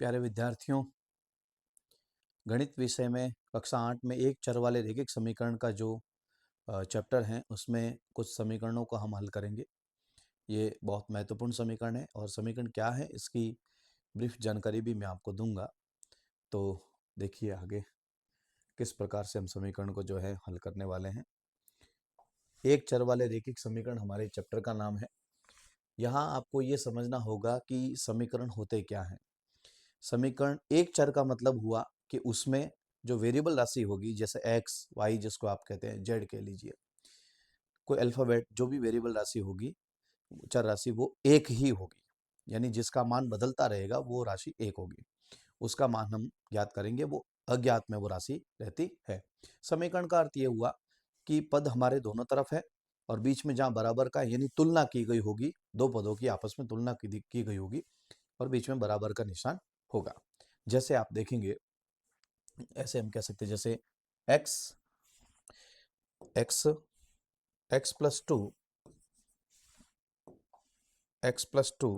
प्यारे विद्यार्थियों, गणित विषय में कक्षा 8 में एक चर वाले रैखिक समीकरण का जो चैप्टर है उसमें कुछ समीकरणों को हम हल करेंगे। ये बहुत महत्वपूर्ण समीकरण है और समीकरण क्या है इसकी ब्रीफ जानकारी भी मैं आपको दूंगा। तो देखिए आगे किस प्रकार से हम समीकरण को जो है हल करने वाले हैं। एक चर वाले रैखिक समीकरण हमारे चैप्टर का नाम है। यहाँ आपको ये समझना होगा कि समीकरण होते क्या हैं। समीकरण एक चर का मतलब हुआ कि उसमें जो वेरिएबल राशि होगी, जैसे एक्स वाई जिसको आप कहते हैं, जेड कह लीजिए, कोई अल्फाबेट, जो भी वेरिएबल राशि होगी, चर राशि, वो एक ही होगी। यानी जिसका मान बदलता रहेगा वो राशि एक होगी। उसका मान हम ज्ञात करेंगे, वो अज्ञात में वो राशि रहती है। समीकरण का अर्थ ये हुआ कि पद हमारे दोनों तरफ है और बीच में जहाँ बराबर का यानी तुलना की गई होगी, दो पदों की आपस में तुलना की गई होगी और बीच में बराबर का निशान होगा। जैसे आप देखेंगे, ऐसे हम कह सकते हैं, जैसे x x x plus two x plus two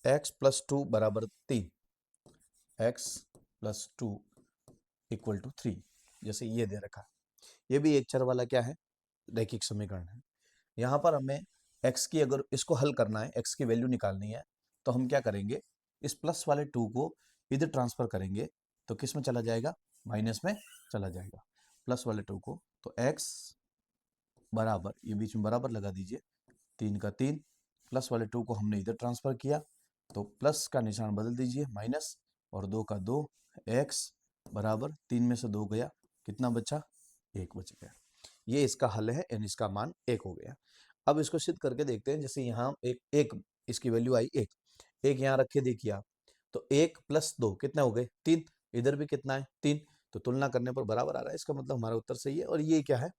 x plus two बराबर 3, x plus two equal to 3, जैसे ये दे रखा है। ये भी एक चर वाला क्या है, रैखिक समीकरण है। यहाँ पर हमें x की, अगर इसको हल करना है, x की वैल्यू निकालनी है, तो हम क्या करेंगे, इस प्लस वाले 2 को इधर ट्रांसफर करेंगे तो किस में चला जाएगा, माइनस में चला जाएगा। प्लस वाले 2 को, तो x बराबर, ये बीच में बराबर लगा दीजिए, 3 का 3, प्लस वाले 2 को हमने इधर ट्रांसफर किया तो प्लस का निशान बदल दीजिए, माइनस, और 2 का 2, x बराबर 3 में से 2 गया, कितना बचा, 1 बच गया। ये इसका हल है, यानी इसका मान 1 हो गया। अब इसको सिद्ध करके देखते हैं। जैसे यहाँ एक इसकी वैल्यू आई 1, एक यहाँ रखे देखिए आप, तो 1 प्लस 2 कितने हो गए, 3, इधर भी कितना है, 3, तो तुलना करने पर बराबर आ रहा है। इसका मतलब हमारा उत्तर सही है और ये क्या है,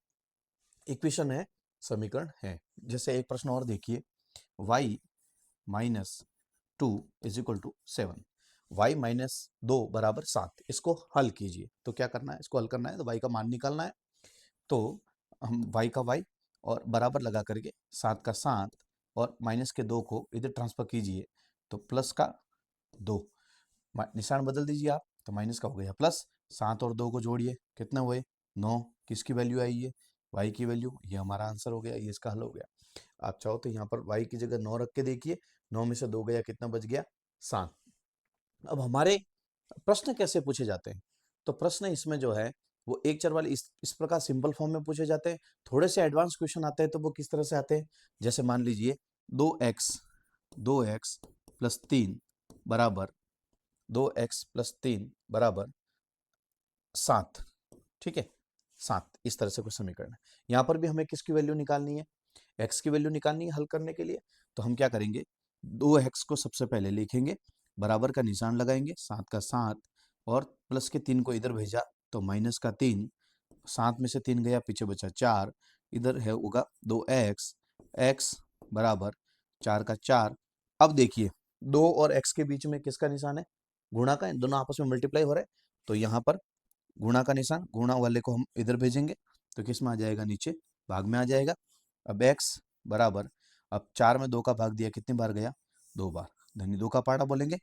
इक्वेशन है, समीकरण है। जैसे एक प्रश्न और देखिए, y minus 2 is equal to 7, y minus 2 बराबर 7, इसको हल कीजिए। तो क्या करना है, इसको हल करना है तो y का मान निकालना है। तो हम y का y और बराबर लगा करके 7 का 7 और माइनस के 2 को इधर ट्रांसफर कीजिए तो प्लस का 2, निशान बदल दीजिए आप, तो माइनस का हो गया प्लस, 7 और 2 को जोड़िए, कितने हुए, 9। किसकी वैल्यू आई है, y की वैल्यू, ये हमारा आंसर हो गया, ये इसका हल हो गया। आप चाहो तो यहाँ पर y की जगह 9 रख के देखिए, 9 में से 2 गया, कितना बच गया, 7। अब हमारे प्रश्न कैसे पूछे जाते हैं, तो प्रश्न इसमें जो है वो एक चर वाले इस प्रकार सिंपल फॉर्म में पूछे जाते हैं। थोड़े से एडवांस क्वेश्चन आते हैं तो वो किस तरह से आते हैं, जैसे मान लीजिए 2x प्लस 3 बराबर 2x प्लस 3 बराबर 7, ठीक है, 7, इस तरह से कोई समीकरण है। यहाँ पर भी हमें किसकी वैल्यू निकालनी है, x की वैल्यू निकालनी है हल करने के लिए। तो हम क्या करेंगे, 2x को सबसे पहले लिखेंगे, बराबर का निशान लगाएंगे, 7 का 7 और प्लस के 3 को इधर भेजा तो माइनस का 3, 7 में से 3 गया, पीछे बचा 4, इधर है होगा 2x, x बराबर 4 का 4। अब देखिए 2 और x के बीच में किसका निशान है, गुणा का, दोनों आपस में मल्टीप्लाई हो रहे हैं, तो यहाँ पर गुणा का निशान, गुणा वाले को हम इधर भेजेंगे तो किस में आ जाएगा, नीचे भाग में आ जाएगा। अब x बराबर, अब 4 में 2 का भाग दिया, कितनी बार गया, 2 बार, धनी 2 का पाड़ा बोलेंगे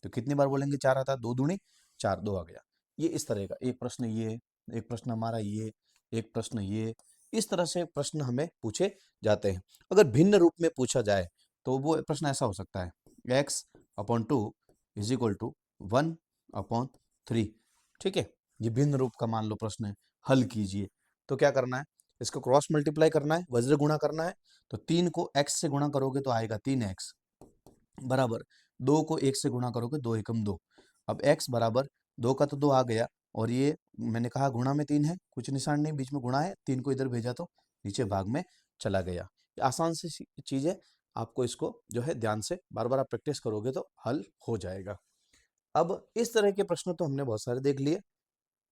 तो कितनी बार बोलेंगे, 4 आता है, 2 दूनी 4, 2 आ गया। ये इस तरह का एक प्रश्न, ये एक प्रश्न हमारा, ये एक प्रश्न, ये इस तरह से प्रश्न हमें पूछे जाते हैं। अगर भिन्न रूप में पूछा जाए तो वो प्रश्न ऐसा हो सकता है, x upon 2 is equal to 1 upon 3, ठीक है। ये भिन्न रूप का मान लो प्रश्न है, हल कीजिए। तो क्या करना है, इसको क्रॉस मल्टीप्लाई करना है, वज्र गुणा करना है। तो 3 को x से गुणा करोगे तो आएगा 3x बराबर, 2 को 1 से गुणा करोगे 2 एकम 2। अब x बराबर 2 का तो 2 आ गया, और ये मैंने कहा गुणा में 3 है, कुछ निशान नहीं, बीच में गुणा है, 3 को इधर भेजा तो नीचे भाग में चला गया। ये आसान सी चीज़ है, आपको इसको जो है ध्यान से बार बार आप प्रैक्टिस करोगे तो हल हो जाएगा। अब इस तरह के प्रश्न तो हमने बहुत सारे देख लिए,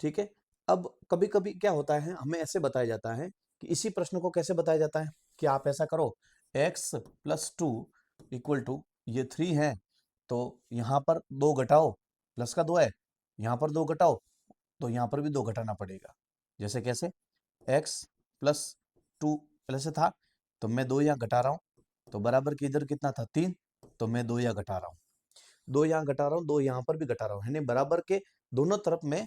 ठीक है। अब कभी कभी क्या होता है, हमें ऐसे बताया जाता है कि इसी प्रश्न को कैसे बताया जाता है कि आप ऐसा करो, x प्लस 2 इक्वल टू, ये 3 है तो यहाँ पर 2 घटाओ, प्लस का 2 है, यहाँ पर 2 घटाओ तो यहाँ पर भी 2 घटाना पड़ेगा। जैसे कैसे, x प्लस 2 पहले से था तो मैं 2 यहाँ घटा रहा हूँ, तो बराबर की इधर कितना था, 3, तो मैं 2 यहाँ घटा रहा हूँ। दो यहाँ घटा रहा हूँ, दो यहाँ पर भी घटा रहा हूँ, यानी बराबर के दोनों तरफ में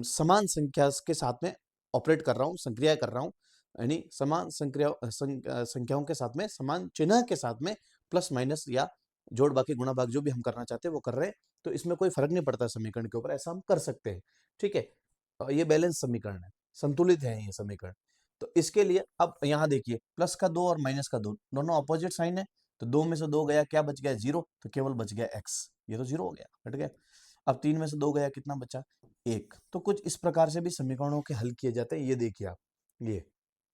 समान संख्या के साथ में ऑपरेट कर रहा हूँ, संक्रिया कर रहा हूँ, यानी समान संख्याओं के साथ में, समान चिन्ह के साथ में प्लस माइनस या जोड़ बाकी गुणा भाग जो भी हम करना चाहते हैं वो कर रहे हैं। तो इसमें कोई फर्क नहीं पड़ता समीकरण के ऊपर, ऐसा हम कर सकते हैं। ठीक है, ये बैलेंस समीकरण है, संतुलित है ये समीकरण। तो इसके लिए अब यहाँ देखिए, प्लस का 2 और माइनस का 2 दोनों अपोजिट साइन है, तो 2 में से 2 गया, क्या बच गया? 0, तो केवल बच गया x, ये तो 0 हो गया, हट गया। अब 3 में से 2 गया, कितना बचा? 1। तो कुछ इस प्रकार से भी समीकरणों के हल किए जाते हैं, ये देखिए आप, ये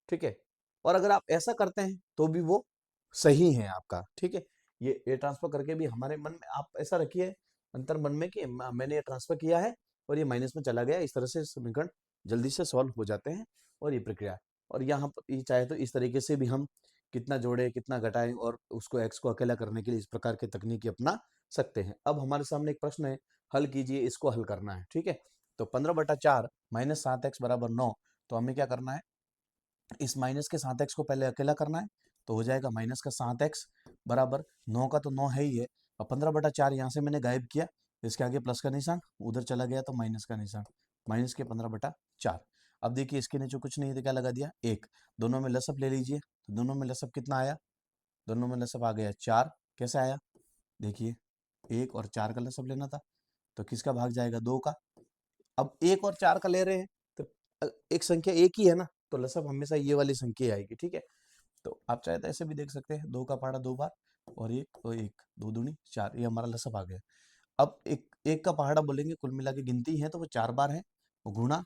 ठीक है। और अगर आप ऐसा करते हैं तो भी वो सही है आपका, ठीक है। ये ट्रांसफर करके भी हमारे मन में आप ऐसा रखिए अंतर मन में कि मैंने ये ट्रांसफर किया है और ये माइनस में चला गया, इस तरह से समीकरण जल्दी से सॉल्व हो जाते हैं। और ये प्रक्रिया, और यहाँ पर ये चाहे तो इस तरीके से भी हम कितना जोड़े कितना घटाएं और उसको x को अकेला करने के लिए इस प्रकार की तकनीकी अपना सकते हैं। अब हमारे सामने एक प्रश्न है, हल कीजिए, इसको हल करना है, ठीक है। तो 15/4 माइनस 7x बराबर 9, तो हमें क्या करना है, इस माइनस के 7x को पहले अकेला करना है, तो हो जाएगा माइनस का 7x बराबर 9 का तो 9 है ही है, और 15/4 यहाँ से मैंने गायब किया, इसके आगे प्लस का निशान, उधर चला गया तो माइनस का निशान, माइनस के 15/4। अब देखिए इसके नीचे कुछ नहीं है तो क्या लगा दिया? 1। दोनों में लसअप ले लीजिए, तो दोनों में लसअप कितना आया? दोनों में लसअप आ गया 4। कैसे आया? देखिए 1 और 4 का लसअप लेना था, तो किसका भाग जाएगा? 2 का। अब 1 और 4 का ले रहे हैं तो एक संख्या एक ही है ना, तो लसअप हमेशा ये वाली संख्या आएगी, ठीक है। तो आप चाहे तो ऐसे भी देख सकते हैं, 2 का पहाड़ा 2 बार और 1 और 1, 2 दूनी 4, ये हमारा लसअप आ गया। अब एक का पहाड़ा बोलेंगे, कुल मिला के गिनती है तो वो 4 बार है, वो गुणा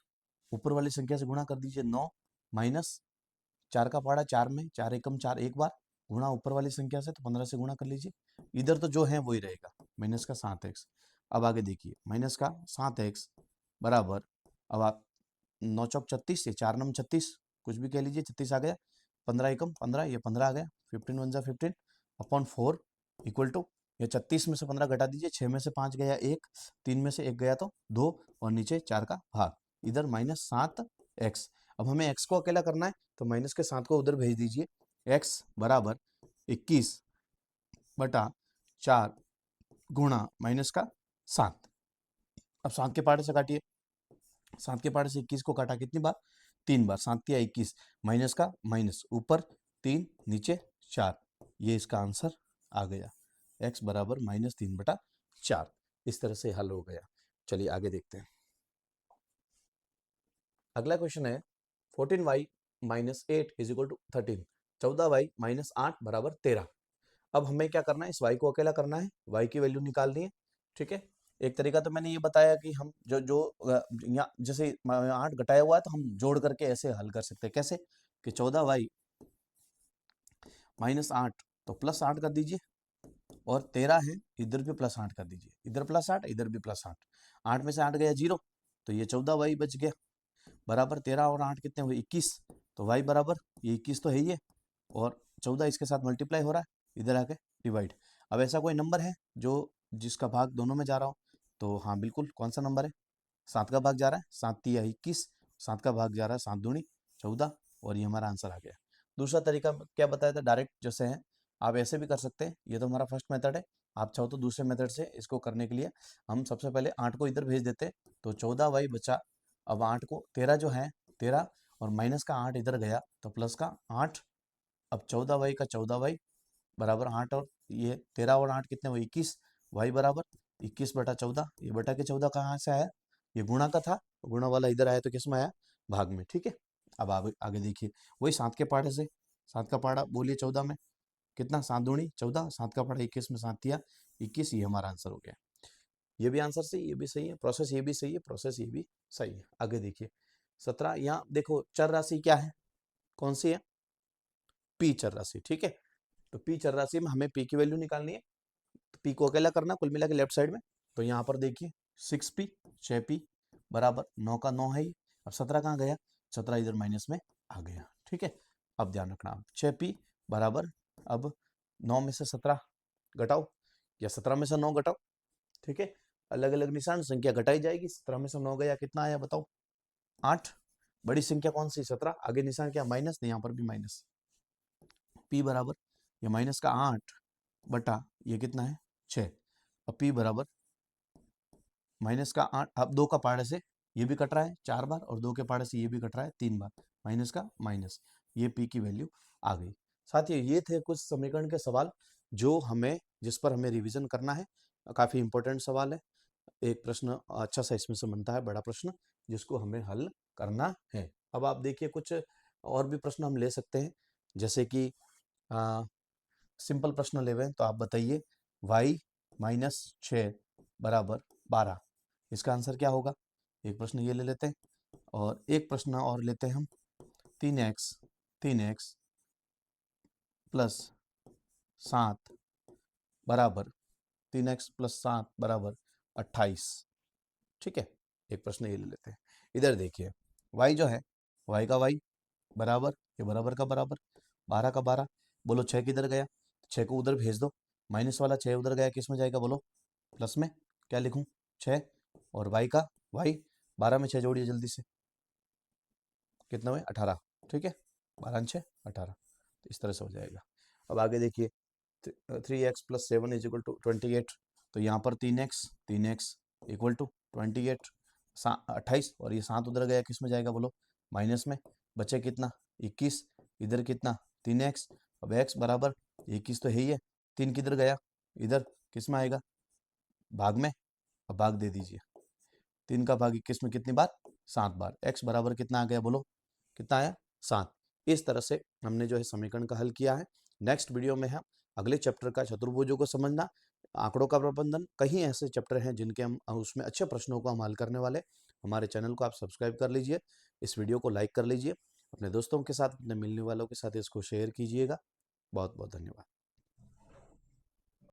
ऊपर वाली संख्या से गुणा कर दीजिए 9 माइनस 4 का पहाड़ा 4 में 4 एकम 4 एक बार, गुणा ऊपर वाली संख्या से तो 15 से गुणा कर लीजिए, इधर तो जो है वही रहेगा, माइनस का 7x। अब आगे देखिए, माइनस का 7x बराबर, अब आप 9 चौक 36, ये 4 नम 36, कुछ भी कह लीजिए, 36 आ गया, 15 एकम 15, ये 15 आ गया, 15 1 जा 15 अपॉन 4 इक्वल टू, ये 36 में से 15 घटा दीजिए, 6 में से 5 गया 1, 3 में से 1 गया तो 2, और नीचे 4 का भाग, इधर माइनस 7x। अब हमें x को अकेला करना है, तो माइनस के 7 को उधर भेज दीजिए, x बराबर 21/4 गुणा माइनस का 7। अब 7 के पहाड़े से काटिए, 7 के पहाड़े से 21 को काटा कितनी बार? 3 बार, 7 तिया 21, माइनस का माइनस, ऊपर 3 नीचे 4, ये इसका आंसर आ गया, x बराबर -3/4। इस तरह से हल हो गया। चलिए आगे देखते हैं। अगला क्वेश्चन है 14y - 8 = 13, 14y - 8 बराबर 13। अब हमें क्या करना है, इस y को अकेला करना है, y की वैल्यू निकालनी है, ठीक है। एक तरीका तो मैंने ये बताया कि हम जो जो यहाँ जैसे 8 घटाया हुआ है तो हम जोड़ करके ऐसे हल कर सकते हैं, कैसे कि 14y - 8 तो +8 कर दीजिए, और 13 है, इधर भी +8 कर दीजिए, इधर +8 इधर भी +8, 8 में से 8 गया 0, तो ये 14y बच गया, बराबर 13 और 8 कितने हुए? 21, तो y बराबर, ये 21 तो है ही है, और 14 इसके साथ मल्टीप्लाई हो रहा है, इधर आके डिवाइड। अब ऐसा कोई नंबर है जो जिसका भाग दोनों में जा रहा हो, तो हाँ बिल्कुल, कौन सा नंबर है? 7 का भाग जा रहा है, 7 तिया 21, 7 का भाग जा रहा है 7 दूनी 14, और ये हमारा आंसर आ गया। दूसरा तरीका क्या बताया था, डायरेक्ट जैसे है, आप ऐसे भी कर सकते हैं, ये तो हमारा फर्स्ट मेथड है। आप चाहो तो दूसरे मेथड से इसको करने के लिए हम सबसे पहले 8 को इधर भेज देते, तो 14y बचा। अब 8 को 13 जो है 13, और माइनस का 8 इधर गया तो प्लस का 8। अब 14y का 14y बराबर 8, और ये 13 और 8 कितने हुए? 21, y बराबर 21/14, ये बटा के 14 कहाँ से आया? ये गुणा का था, गुणा वाला इधर आया तो किस में आया? भाग में, ठीक है। अब आगे आगे देखिए, वही 7 के पहाड़े से, 7 का पहाड़ा बोलिए 14 में कितना? 7 दूनी 14, 7 का पहाड़ा 21 में 7 तिया 21, ये हमारा आंसर हो गया। ये भी आंसर सही, ये भी सही है, प्रोसेस ये भी सही है, प्रोसेस ये भी सही है। आगे देखिए 17, यहाँ देखो चर राशि क्या है, कौन सी है? पी चर राशि, ठीक है। तो पी चर राशि में हमें पी की वैल्यू निकालनी है, तो पी को अकेला करना कुल मिला के लेफ्ट साइड में, तो यहाँ पर देखिए 6p 6p बराबर 9 का 9 है ही। अब 17 कहाँ गया? 17 इधर माइनस में आ गया, ठीक है। अब ध्यान रखना, अब 6p बराबर, अब 9 में से 17 घटाओ, या 17 में से 9 घटाओ, ठीक है। अलग अलग निशान, संख्या घटाई जाएगी, 17 में से 9 गया, कितना आया बताओ? 8। बड़ी संख्या कौन सी? 17, आगे निशान क्या? माइनस, यहाँ पर भी माइनस। p बराबर, ये माइनस का 8 बटा ये कितना है? 6। और p बराबर माइनस का 8, अब 2 का पाड़े से ये भी कट रहा है 4 बार और 2 के पाड़े से ये भी कट रहा है 3 बार, माइनस का माइनस, ये p की वैल्यू आ गई। साथियों ये थे कुछ समीकरण के सवाल जो हमें जिस पर हमें रिवीजन करना है। काफ़ी इंपॉर्टेंट सवाल है। एक प्रश्न अच्छा सा इसमें से बनता है, बड़ा प्रश्न, जिसको हमें हल करना है। अब आप देखिए कुछ और भी प्रश्न हम ले सकते हैं, जैसे कि सिंपल प्रश्न ले हुए तो आप बताइए y माइनस 6 बराबर 12, इसका आंसर क्या होगा? एक प्रश्न ये ले लेते हैं और एक प्रश्न और लेते हैं हम 3x प्लस 7 बराबर 3x प्लस 7 बराबर 28। ठीक है, एक प्रश्न ये ले लेते हैं। इधर देखिए y जो है, y का y बराबर, ये बराबर का बराबर 12 का 12, बोलो 6 किधर गया? 6 को उधर भेज दो, माइनस वाला 6 उधर गया किस में जाएगा बोलो? प्लस में। क्या लिखूं? 6 और y का y, 12 में 6 जोड़िए जल्दी से, कितना हुए? 18। ठीक है, 12 6 18, तो इस तरह से हो जाएगा। अब आगे देखिए 3x plus 7 is equal to 28, तो यहाँ पर 3x इक्वल टू 28 28, और ये 7 उधर गया किस में जाएगा बोलो? माइनस में। बचे कितना? 21, इधर कितना? 3x, अब x बराबर 21 तो है ही है, 3 किधर गया? इधर किस में आएगा? भाग में। अब भाग दे दीजिए, 3 का भाग 21 में कितनी बार? 7 बार। x बराबर कितना आ गया बोलो? कितना आया? 7। इस तरह से हमने जो है समीकरण का हल किया है। नेक्स्ट वीडियो में हम अगले चैप्टर का चतुर्भुजों को समझना, आंकड़ों का प्रबंधन, कई ऐसे चैप्टर हैं जिनके हम उसमें अच्छे प्रश्नों को हम हल करने वाले। हमारे चैनल को आप सब्सक्राइब कर लीजिए, इस वीडियो को लाइक कर लीजिए, अपने दोस्तों के साथ, अपने मिलने वालों के साथ इसको शेयर कीजिएगा। बहुत बहुत धन्यवाद।